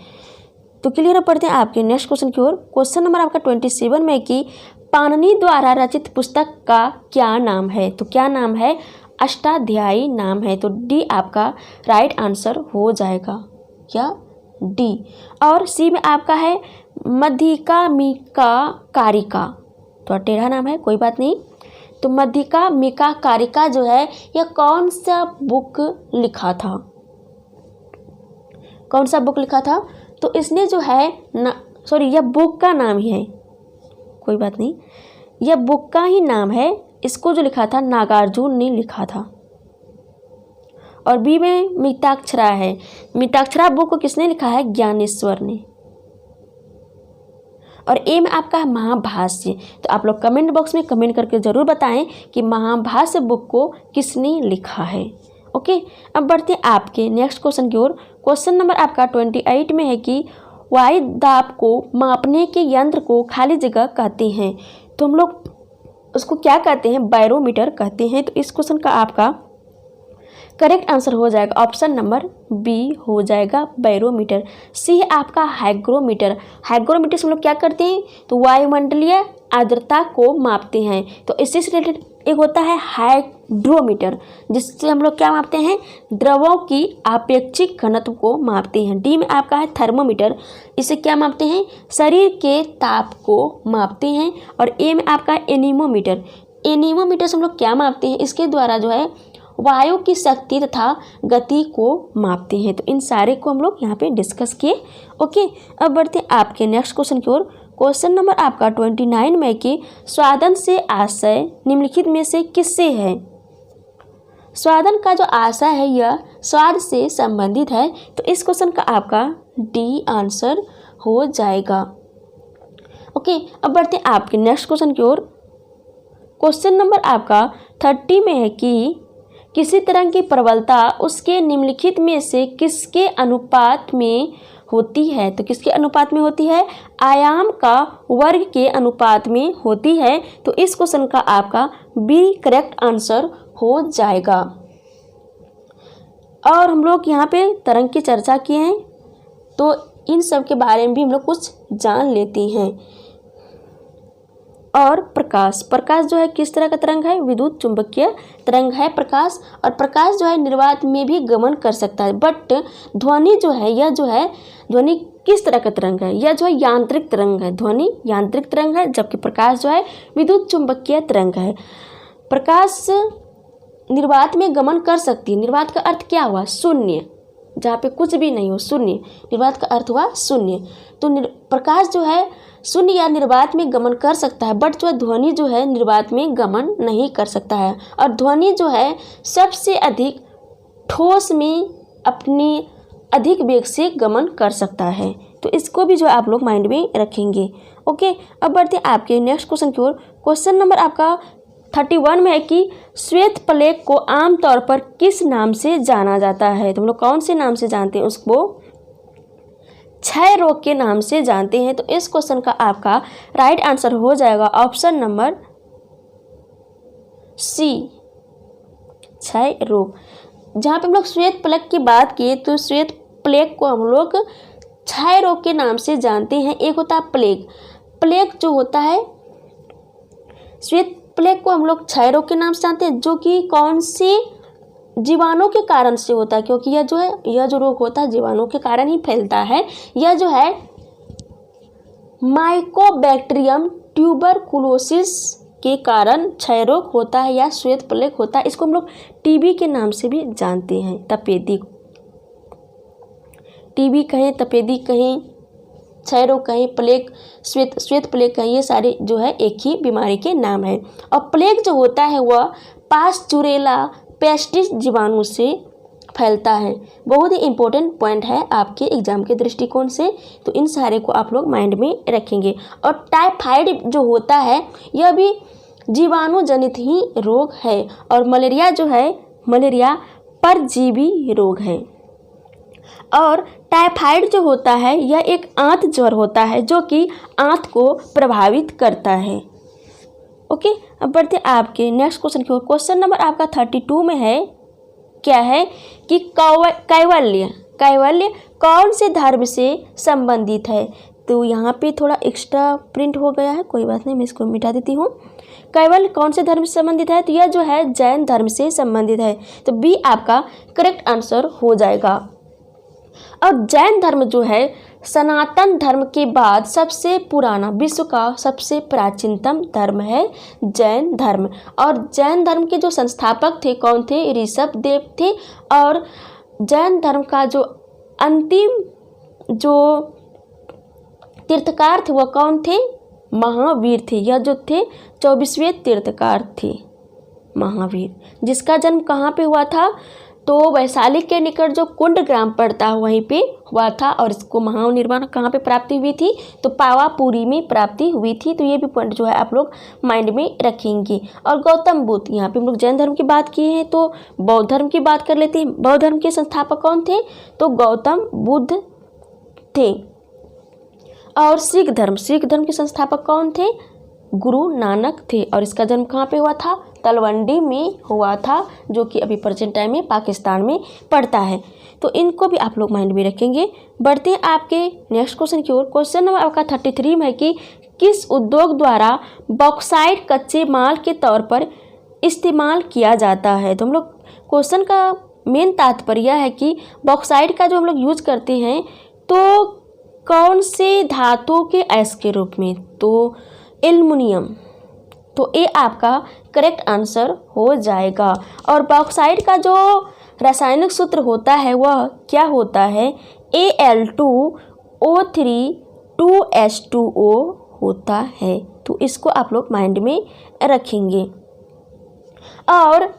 Speaker 1: तो क्लियर पढ़ते हैं आपके नेक्स्ट क्वेश्चन की ओर। क्वेश्चन नंबर आपका 27 में कि पाणिनि द्वारा रचित पुस्तक का क्या नाम है। तो क्या नाम है? अष्टाध्यायी नाम है। तो डी आपका राइट आंसर हो जाएगा, क्या डी। और सी में आपका है मध्यिका कारिका। तो टेढ़ा नाम है, कोई बात नहीं। तो मध्यिका कारिका जो है यह कौन सा बुक लिखा था? कौन सा बुक लिखा था? तो इसने जो है यह बुक का नाम ही है, कोई बात नहीं, यह बुक का ही नाम है। इसको जो लिखा था नागार्जुन ने लिखा था। और बी में मिताक्षरा है। मिताक्षरा बुक को किसने लिखा है? ज्ञानेश्वर ने। और ए में आपका है महाभाष्य। तो आप लोग कमेंट बॉक्स में कमेंट करके ज़रूर बताएं कि महाभाष्य बुक को किसने लिखा है। ओके, अब बढ़ते हैं आपके नेक्स्ट क्वेश्चन की ओर। क्वेश्चन नंबर आपका 28 में है कि वायु दाब को मापने के यंत्र को खाली जगह कहते हैं। तो हम लोग उसको क्या कहते हैं? बैरोमीटर कहते हैं। तो इस क्वेश्चन का आपका करेक्ट आंसर हो जाएगा ऑप्शन नंबर बी हो जाएगा, बैरोमीटर। सी है आपका हाइग्रोमीटर। हाइग्रोमीटर से हम लोग क्या करते हैं? तो वायुमंडलीय आर्द्रता को मापते हैं। तो इससे रिलेटेड एक होता है हाइड्रोमीटर, जिससे हम लोग क्या मापते हैं? द्रवों की आपेक्षिक घनत्व को मापते हैं। डी में आपका है थर्मोमीटर। इसे क्या मापते हैं? शरीर के ताप को मापते हैं। और ए में आपका है एनीमोमीटर। एनीमोमीटर से हम लोग क्या मापते हैं? इसके द्वारा जो है वायु की शक्ति तथा गति को मापते हैं। तो इन सारे को हम लोग यहाँ पे डिस्कस किए। ओके, अब बढ़ते हैं आपके नेक्स्ट क्वेश्चन की ओर। क्वेश्चन नंबर आपका 29 में कि स्वादन से आशय निम्नलिखित में से किससे है? स्वादन का जो आशय है यह स्वाद से संबंधित है। तो इस क्वेश्चन का आपका डी आंसर हो जाएगा। ओके, अब बढ़ते हैं आपके नेक्स्ट क्वेश्चन की ओर। क्वेश्चन नंबर आपका 30 में है कि किसी तरंग की प्रबलता उसके निम्नलिखित में से किसके अनुपात में होती है? तो किसके अनुपात में होती है? आयाम का वर्ग के अनुपात में होती है। तो इस क्वेश्चन का आपका बी करेक्ट आंसर हो जाएगा। और हम लोग यहाँ पे तरंग की चर्चा किए हैं, तो इन सब के बारे में भी हम लोग कुछ जान लेते हैं। और प्रकाश जो है किस तरह का तरंग है? विद्युत चुंबकीय तरंग है प्रकाश। और प्रकाश जो है निर्वात में भी गमन कर सकता है। बट ध्वनि जो है यह जो है ध्वनि किस तरह का तरंग है? यह जो है यांत्रिक तरंग है। ध्वनि यांत्रिक तरंग है, जबकि प्रकाश जो है विद्युत चुंबकीय तरंग है। प्रकाश निर्वात में गमन कर सकती है। निर्वात का अर्थ क्या हुआ? शून्य, जहाँ पे कुछ भी नहीं हो, शून्य। निर्वात का अर्थ हुआ शून्य। तो प्रकाश जो है शून्य या निर्वात में गमन कर सकता है, बट जो ध्वनि जो है निर्वात में गमन नहीं कर सकता है। और ध्वनि जो है सबसे अधिक ठोस में अपनी अधिक वेग से गमन कर सकता है। तो इसको भी जो आप लोग माइंड में रखेंगे। ओके, अब बढ़ते हैं आपके नेक्स्ट क्वेश्चन की ओर। क्वेश्चन नंबर आपका 31 में है कि श्वेत प्लेग को आमतौर पर किस नाम से जाना जाता है? तो हम लोग कौन से नाम से जानते हैं उसको? क्षय रोग के नाम से जानते हैं? तो इस क्वेश्चन का आपका राइट आंसर हो जाएगा ऑप्शन नंबर सी, क्षय रोग। जहाँ पे हम लोग श्वेत प्लेग की बात किए तो श्वेत प्लेग को हम लोग क्षय रोग के नाम से जानते हैं। एक होता है प्लेग, प्लेग जो होता है श्वेत प्लेग को हम लोग क्षय रोग के नाम से जानते हैं, जो कि कौन से जीवाणु के कारण से होता है, क्योंकि यह जो रोग होता है जीवाणु के कारण ही फैलता है। यह जो है माइकोबैक्टीरियम ट्यूबरकुलोसिस के कारण क्षय रोग होता है या श्वेत प्लेग होता है। इसको हम लोग टीबी के नाम से भी जानते हैं, तपेदी, टीबी कहें, तपेदी कहें, क्षय रोग कहें, प्लेग, श्वेत प्लेग कहें, ये सारे जो है एक ही बीमारी के नाम है। और प्लेग जो होता है वह पास्चुरेला पेस्टिस जीवाणु से फैलता है। बहुत ही इंपॉर्टेंट पॉइंट है आपके एग्जाम के दृष्टिकोण से, तो इन सारे को आप लोग माइंड में रखेंगे। और टाइफाइड जो होता है यह भी जीवाणु जनित ही रोग है। और मलेरिया जो है, मलेरिया परजीवी रोग है। और टाइफाइड जो होता है यह एक आंत ज्वर होता है जो कि आंत को प्रभावित करता है। ओके, अब बढ़ते आपके नेक्स्ट क्वेश्चन की ओर। क्वेश्चन नंबर आपका 32 में है, क्या है कि कैवल्य कौन से धर्म से संबंधित है? तो यहाँ पे थोड़ा एक्स्ट्रा प्रिंट हो गया है, कोई बात नहीं, मैं इसको मिटा देती हूँ। कैवल्य कौन से धर्म से संबंधित है? तो यह जो है जैन धर्म से संबंधित है। तो बी आपका करेक्ट आंसर हो जाएगा। और जैन धर्म जो है सनातन धर्म के बाद सबसे पुराना, विश्व का सबसे प्राचीनतम धर्म है जैन धर्म। और जैन धर्म के जो संस्थापक थे कौन थे? ऋषभ देव थे। और जैन धर्म का जो अंतिम जो तीर्थकार थे वह कौन थे? महावीर थे। यह जो थे 24वें तीर्थकार थे महावीर, जिसका जन्म कहाँ पे हुआ था? तो वैशाली के निकट जो कुंड ग्राम पड़ता है वहीं पे हुआ था। और इसको महानिर्वाण कहाँ पे प्राप्ति हुई थी? तो पावापुरी में प्राप्ति हुई थी। तो ये भी पॉइंट जो है आप लोग माइंड में रखेंगे। और गौतम बुद्ध, यहाँ पे हम लोग जैन धर्म की बात किए हैं तो बौद्ध धर्म की बात कर लेते हैं। बौद्ध धर्म के संस्थापक कौन थे? तो गौतम बुद्ध थे। और सिख धर्म के संस्थापक कौन थे? गुरु नानक थे। और इसका जन्म कहाँ पे हुआ था? तलवंडी में हुआ था, जो कि अभी प्रेजेंट टाइम में पाकिस्तान में पड़ता है। तो इनको भी आप लोग माइंड में रखेंगे। बढ़ते हैं आपके नेक्स्ट क्वेश्चन की ओर। क्वेश्चन नंबर आपका 33 में है कि किस उद्योग द्वारा बॉक्साइट कच्चे माल के तौर पर इस्तेमाल किया जाता है? तो हम लोग क्वेश्चन का मेन तात्पर्य है कि बॉक्साइट का जो हम लोग यूज करते हैं तो कौन से धातु के अयस्क के रूप में? तो एल्युमिनियम। तो ये आपका करेक्ट आंसर हो जाएगा। और बॉक्साइट का जो रासायनिक सूत्र होता है वह क्या होता है? Al2O3 2H2O होता है। तो इसको आप लोग माइंड में रखेंगे। और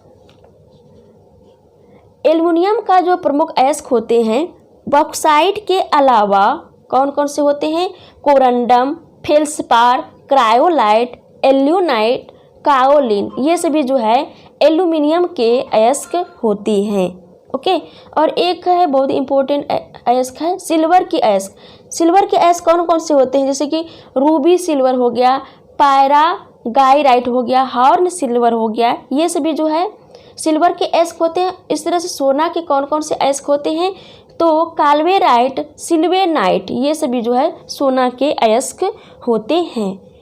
Speaker 1: एल्युमिनियम का जो प्रमुख अयस्क होते हैं बॉक्साइट के अलावा कौन कौन से होते हैं? कोरंडम, फेल्सपार, क्रायोलाइट, एल्यूनाइट, काओलिन, ये सभी जो है एल्यूमिनियम के अयस्क होती हैं। ओके, और एक है बहुत इंपॉर्टेंट अयस्क है सिल्वर की अयस्क। सिल्वर के अयस्क कौन कौन से होते हैं? जैसे कि रूबी सिल्वर हो गया, पायरा गाइराइट हो गया, हॉर्न सिल्वर हो गया, ये सभी जो है सिल्वर के अयस्क होते हैं। इस तरह से सोना के कौन कौन से अयस्क होते हैं? तो काल्वेराइट, सिल्वेनाइट, ये सभी जो है सोना के अयस्क होते हैं।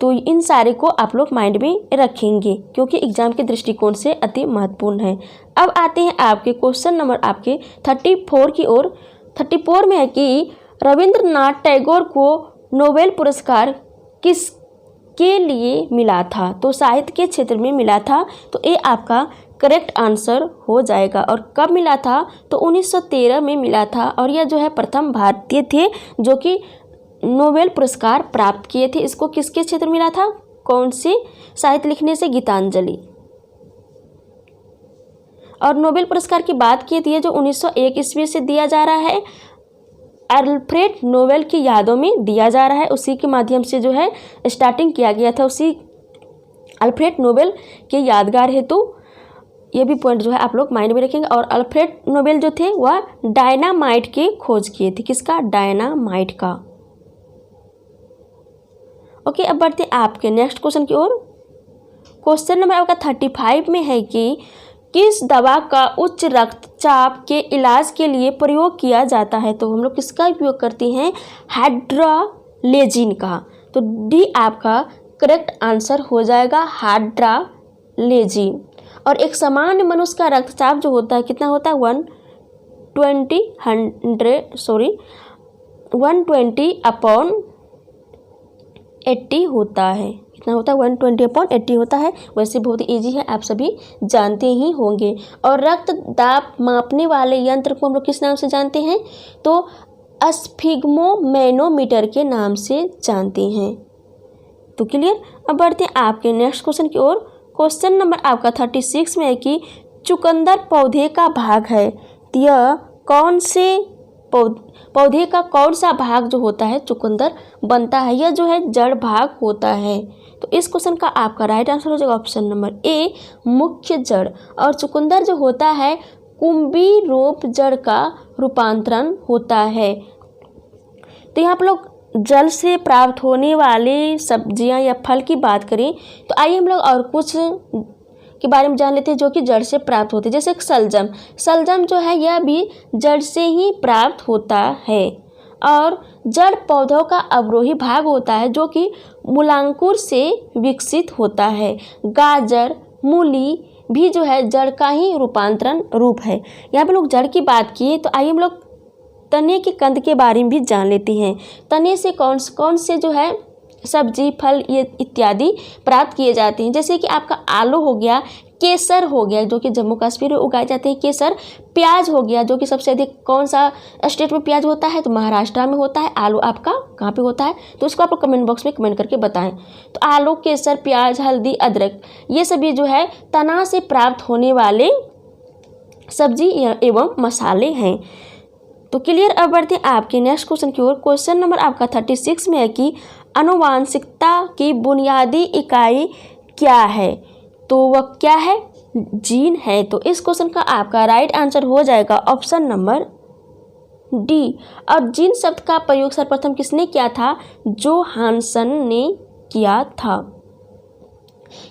Speaker 1: तो इन सारे को आप लोग माइंड में रखेंगे क्योंकि एग्जाम के दृष्टिकोण से अति महत्वपूर्ण है। अब आते हैं आपके क्वेश्चन नंबर आपके 34 की ओर। 34 में है कि रविंद्रनाथ टैगोर को नोबेल पुरस्कार किसके लिए मिला था? तो साहित्य के क्षेत्र में मिला था। तो ये आपका करेक्ट आंसर हो जाएगा। और कब मिला था? तो 1913 में मिला था। और यह जो है प्रथम भारतीय थे जो कि नोबेल पुरस्कार प्राप्त किए थे। इसको किसके क्षेत्र में मिला था? कौन से साहित्य लिखने से? गीतांजलि। और नोबेल पुरस्कार की बात की थी जो 1901 ईस्वी से दिया जा रहा है, अल्फ्रेड नोबेल की यादों में दिया जा रहा है। उसी के माध्यम से जो है स्टार्टिंग किया गया था, उसी अल्फ्रेड नोबेल के यादगार हेतु ये भी पॉइंट जो है आप लोग माइंड में रखेंगे। और अल्फ्रेड नोबेल जो थे वह डायनामाइट की खोज किए थे। किसका? डायनामाइट का। ओके, अब बढ़ते हैं आपके नेक्स्ट क्वेश्चन की ओर। क्वेश्चन नंबर आपका 35 में है कि किस दवा का उच्च रक्तचाप के इलाज के लिए प्रयोग किया जाता है? तो हम लोग किसका उपयोग करते हैं? हाइड्रोलेजिन का। तो डी आपका करेक्ट आंसर हो जाएगा, हाइड्रोलेजिन। और एक सामान्य मनुष्य का रक्तचाप जो होता है कितना होता है? 120/80 होता है। कितना होता है? 120/80 होता है। वैसे बहुत इजी है, आप सभी जानते ही होंगे। और रक्त दाब मापने वाले यंत्र को हम लोग किस नाम से जानते हैं? तो स्फिग्मोमैनोमीटर के नाम से जानते हैं। तो क्लियर। अब बढ़ते हैं आपके नेक्स्ट क्वेश्चन की ओर। क्वेश्चन नंबर आपका 36 में है कि चुकंदर पौधे का भाग है, तो यह कौन से पौधे का कौन सा भाग जो होता है चुकंदर बनता है? यह जो है जड़ भाग होता है। तो इस क्वेश्चन का आपका राइट आंसर हो जाएगा ऑप्शन नंबर ए, मुख्य जड़। और चुकंदर जो होता है कुंभीरोप जड़ का रूपांतरण होता है। तो यहाँ पर लोग जल से प्राप्त होने वाले सब्जियां या फल की बात करें तो आइए हम लोग और कुछ के बारे में जान लेते हैं जो कि जड़ से प्राप्त होते हैं। जैसे सलजम, सलजम जो है यह भी जड़ से ही प्राप्त होता है। और जड़ पौधों का अवरोही भाग होता है जो कि मूलांकुर से विकसित होता है। गाजर, मूली भी जो है जड़ का ही रूपांतरण रूप है। यहाँ पे लोग जड़ की बात किए तो आइए हम लोग तने के कंद के बारे में भी जान लेते हैं। तने से कौन से जो है सब्जी, फल ये इत्यादि प्राप्त किए जाते हैं। जैसे कि आपका आलू हो गया, केसर हो गया जो कि जम्मू कश्मीर में उगाए जाते हैं केसर, प्याज हो गया जो कि सबसे अधिक कौन सा स्टेट में प्याज होता है? तो महाराष्ट्र में होता है। आलू आपका कहाँ पे होता है? तो उसको आप कमेंट बॉक्स में कमेंट करके बताएं। तो आलू, केसर, प्याज, हल्दी, अदरक ये सभी जो है तना से प्राप्त होने वाले सब्जी एवं मसाले हैं। तो क्लियर। अब बढ़ते हैं आपके नेक्स्ट क्वेश्चन की ओर। क्वेश्चन नंबर आपका 36 में है कि आनुवांशिकता की बुनियादी इकाई क्या है? तो वह क्या है? जीन है। तो इस क्वेश्चन का आपका राइट आंसर हो जाएगा ऑप्शन नंबर डी। और जीन शब्द का प्रयोग सर्वप्रथम किसने किया था? जोहानसन ने किया था।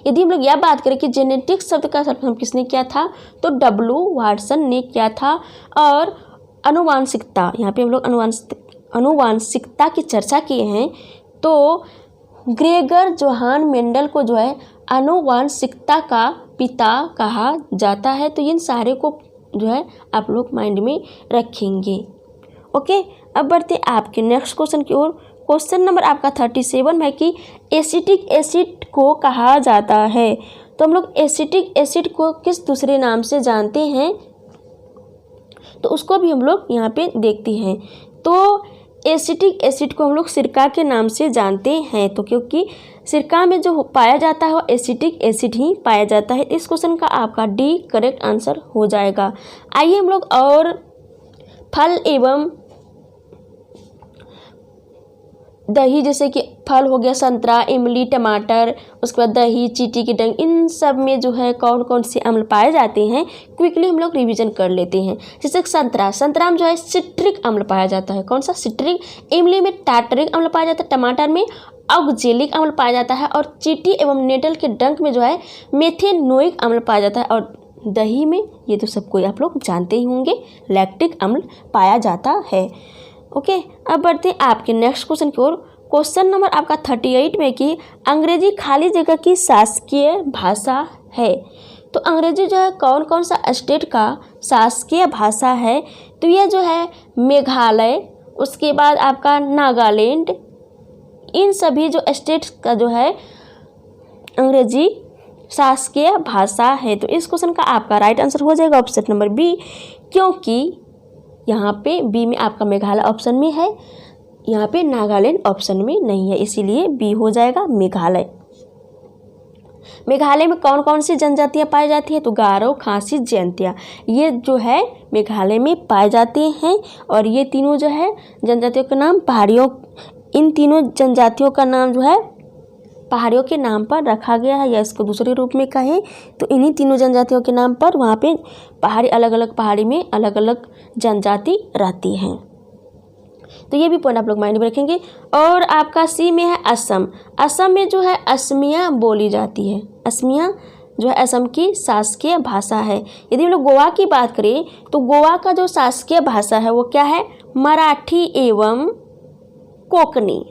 Speaker 1: यदि हम लोग यह बात करें कि जेनेटिक्स शब्द का सर्वप्रथम किसने किया था तो डब्ल्यू वाटसन ने किया था। और आनुवांशिकता, यहाँ पे हम लोग आनुवांशिकता की चर्चा किए हैं तो ग्रेगर जोहान मेंडल को जो है आनुवांशिकता का पिता कहा जाता है। तो इन सारे को जो है आप लोग माइंड में रखेंगे। ओके, अब बढ़ते हैं आपके नेक्स्ट क्वेश्चन की ओर। क्वेश्चन नंबर आपका 37 में है कि एसिटिक एसिड को कहा जाता है। तो हम लोग एसिटिक एसिड को किस दूसरे नाम से जानते हैं तो उसको भी हम लोग यहाँ पे देखते हैं। तो एसिटिक एसिड को हम लोग सिरका के नाम से जानते हैं। तो क्योंकि सिरका में जो पाया जाता है वो एसिटिक एसिड ही पाया जाता है। इस क्वेश्चन का आपका डी करेक्ट आंसर हो जाएगा। आइए हम लोग और फल एवं दही, जैसे कि फल हो गया संतरा, इमली, टमाटर, उसके बाद दही, चींटी की डंक, इन सब में जो है कौन कौन से अम्ल पाए जाते हैं क्विकली हम लोग रिवीजन कर लेते हैं। जैसे संतरा में जो है सिट्रिक अम्ल पाया जाता है। कौन सा? सिट्रिक। इमली में टार्टरिक अम्ल पाया जाता है। टमाटर में ऑक्जेलिक अम्ल पाया जाता है। और चींटी एवं नेटल के डंक में जो है मेथेनोइक अम्ल पाया जाता है। और दही में ये तो सबको आप लोग जानते ही होंगे, लैक्टिक अम्ल पाया जाता है। ओके, अब बढ़ते हैं आपके नेक्स्ट क्वेश्चन की ओर। क्वेश्चन नंबर आपका 38 में कि अंग्रेजी खाली जगह की शासकीय भाषा है। तो अंग्रेजी जो है कौन कौन सा स्टेट का शासकीय भाषा है? तो यह जो है मेघालय, उसके बाद आपका नागालैंड, इन सभी जो स्टेट का जो है अंग्रेजी शासकीय भाषा है। तो इस क्वेश्चन का आपका राइट आंसर हो जाएगा ऑप्शन नंबर बी, क्योंकि यहाँ पे बी में आपका मेघालय ऑप्शन में है, यहाँ पे नागालैंड ऑप्शन में नहीं है, इसीलिए बी हो जाएगा मेघालय। मेघालय में कौन कौन सी जनजातियाँ पाई जाती हैं? तो गारो, खासी, जयंतिया, ये जो है मेघालय में पाए जाते हैं। और ये तीनों जो है जनजातियों का नाम पहाड़ियों, इन तीनों जनजातियों का नाम जो है पहाड़ियों के नाम पर रखा गया है, या इसको दूसरे रूप में कहें तो इन्हीं तीनों जनजातियों के नाम पर वहाँ पे पहाड़ी अलग अलग पहाड़ी में अलग अलग जनजाति रहती हैं। तो ये भी पॉइंट आप लोग माइंड में रखेंगे। और आपका सी में है असम। असम में जो है असमिया बोली जाती है। असमिया जो है असम की शासकीय भाषा है। यदि हम लोग गोवा की बात करें तो गोवा का जो शासकीय भाषा है वो क्या है, मराठी एवं कोंकणी।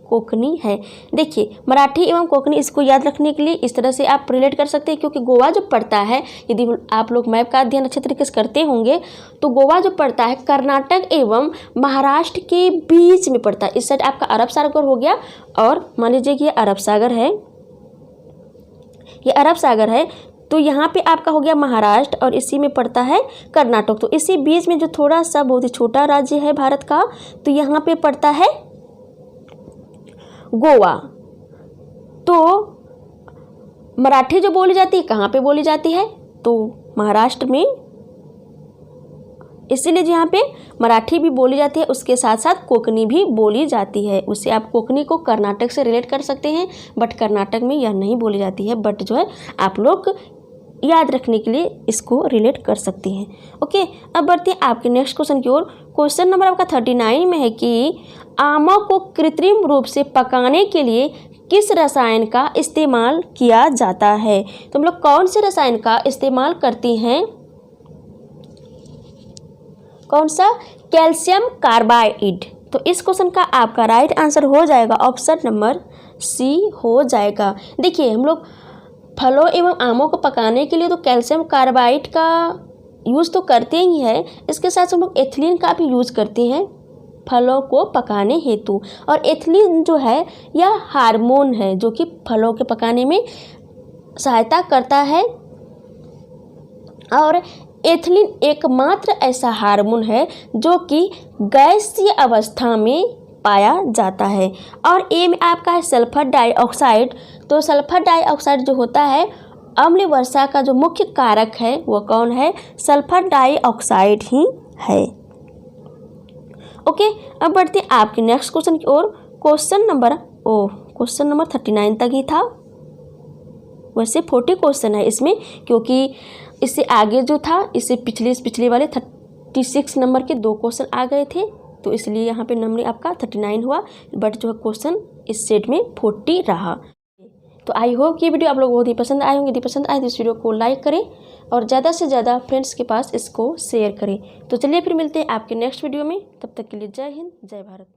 Speaker 1: कोंकणी है। देखिए मराठी एवं कोंकणी, इसको याद रखने के लिए इस तरह से आप रिलेट कर सकते हैं, क्योंकि गोवा जो पड़ता है, यदि आप लोग मैप का अध्ययन अच्छे तरीके से करते होंगे तो गोवा जो पड़ता है कर्नाटक एवं महाराष्ट्र के बीच में पड़ता है। इस साइड आपका अरब सागर हो गया, और मान लीजिए कि ये अरब सागर है, ये अरब सागर है, तो यहाँ पे आपका हो गया महाराष्ट्र और इसी में पड़ता है कर्नाटक। तो इसी बीच में जो थोड़ा सा बहुत ही छोटा राज्य है भारत का, तो यहाँ पे पड़ता है गोवा। तो मराठी जो बोली जाती है कहाँ पे बोली जाती है, तो महाराष्ट्र में, इसीलिए यहाँ पे मराठी भी बोली जाती है, उसके साथ साथ कोंकणी भी बोली जाती है। उससे आप कोंकणी को कर्नाटक से रिलेट कर सकते हैं, बट कर्नाटक में यह नहीं बोली जाती है, बट जो है आप लोग याद रखने के लिए इसको रिलेट कर सकते हैं। ओके, अब बढ़ते हैं आपके नेक्स्ट क्वेश्चन की ओर। क्वेश्चन नंबर आपका 39 में है कि आमों को कृत्रिम रूप से पकाने के लिए किस रसायन का इस्तेमाल किया जाता है। तो हम लोग कौन से रसायन का इस्तेमाल करती हैं, कौन सा, कैल्शियम कार्बाइड। तो इस क्वेश्चन का आपका राइट आंसर हो जाएगा ऑप्शन नंबर सी हो जाएगा। देखिए हम लोग फलों एवं आमों को पकाने के लिए तो कैल्शियम कार्बाइड का यूज़ तो करते ही हैं, इसके साथ हम लोग एथिलीन का भी यूज़ करते हैं फलों को पकाने हेतु। और एथिलीन जो है यह हार्मोन है जो कि फलों के पकाने में सहायता करता है। और एथिलीन एकमात्र ऐसा हार्मोन है जो कि गैसीय अवस्था में पाया जाता है। और ए में आपका है सल्फर डाइऑक्साइड। तो सल्फर डाइऑक्साइड जो होता है अम्ल वर्षा का जो मुख्य कारक है वो कौन है, सल्फर डाइऑक्साइड ही है। ओके, अब बढ़ते हैं आपके नेक्स्ट क्वेश्चन की ओर। क्वेश्चन नंबर 39 तक ही था, वैसे 40 क्वेश्चन है इसमें, क्योंकि इससे आगे जो था इससे पिछले वाले 36 नंबर के 2 क्वेश्चन आ गए थे, तो इसलिए यहाँ पे नंबर आपका 39 हुआ, बट जो है क्वेश्चन इस सेट में 40 रहा। तो आई होप कि ये वीडियो आप लोग बहुत ही पसंद आए होंगे। यदि पसंद आए तो इस वीडियो को लाइक करें और ज़्यादा से ज़्यादा फ्रेंड्स के पास इसको शेयर करें। तो चलिए फिर मिलते हैं आपके नेक्स्ट वीडियो में, तब तक के लिए जय हिंद जय भारत।